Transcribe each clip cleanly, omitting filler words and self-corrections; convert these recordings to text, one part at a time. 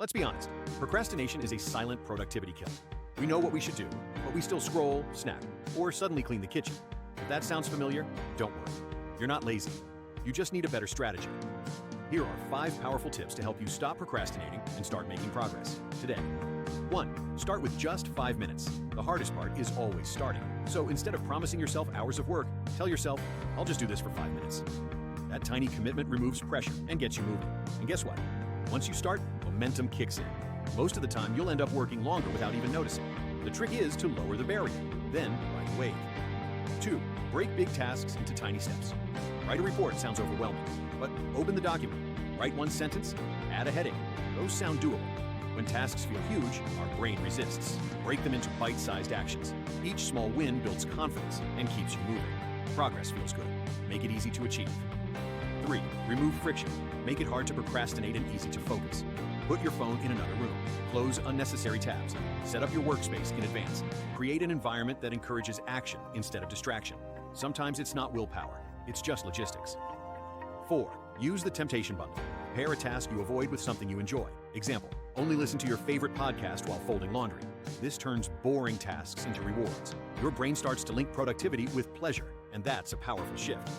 Let's be honest, procrastination is a silent productivity killer. We know what we should do, but we still scroll, snack, or suddenly clean the kitchen. If that sounds familiar, don't worry. You're not lazy. You just need a better strategy. Here are 5 powerful tips to help you stop procrastinating and start making progress today. 1. Start with just 5 minutes. The hardest part is always starting. So instead of promising yourself hours of work, tell yourself, I'll just do this for 5 minutes. That tiny commitment removes pressure and gets you moving. And guess what? Once you start, momentum kicks in. Most of the time, you'll end up working longer without even noticing. The trick is to lower the barrier, then ride a wave. 2. Break big tasks into tiny steps. Write a report sounds overwhelming, but open the document. Write one sentence, add a heading. Those sound doable. When tasks feel huge, our brain resists. Break them into bite-sized actions. Each small win builds confidence and keeps you moving. Progress feels good. Make it easy to achieve. 3. Remove friction. Make it hard to procrastinate and easy to focus. Put your phone in another room. Close unnecessary tabs. Set up your workspace in advance. Create an environment that encourages action instead of distraction. Sometimes it's not willpower, it's just logistics. 4. Use the temptation bundle. Pair a task you avoid with something you enjoy. Example, only listen to your favorite podcast while folding laundry. This turns boring tasks into rewards. Your brain starts to link productivity with pleasure, and that's a powerful shift.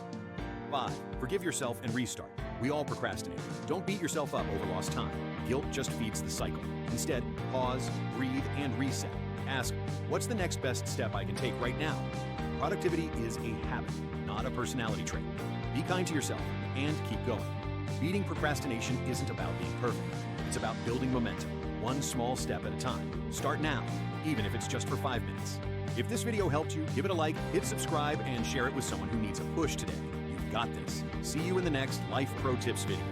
5. Forgive yourself and restart. We all procrastinate. Don't beat yourself up over lost time. Guilt just feeds the cycle. Instead, pause, breathe, and reset. Ask, what's the next best step I can take right now? Productivity is a habit, not a personality trait. Be kind to yourself and keep going. Beating procrastination isn't about being perfect. It's about building momentum, one small step at a time. Start now, even if it's just for 5 minutes. If this video helped you, give it a like, hit subscribe, and share it with someone who needs a push today. You've got this. See you in the next Life Pro Tips video.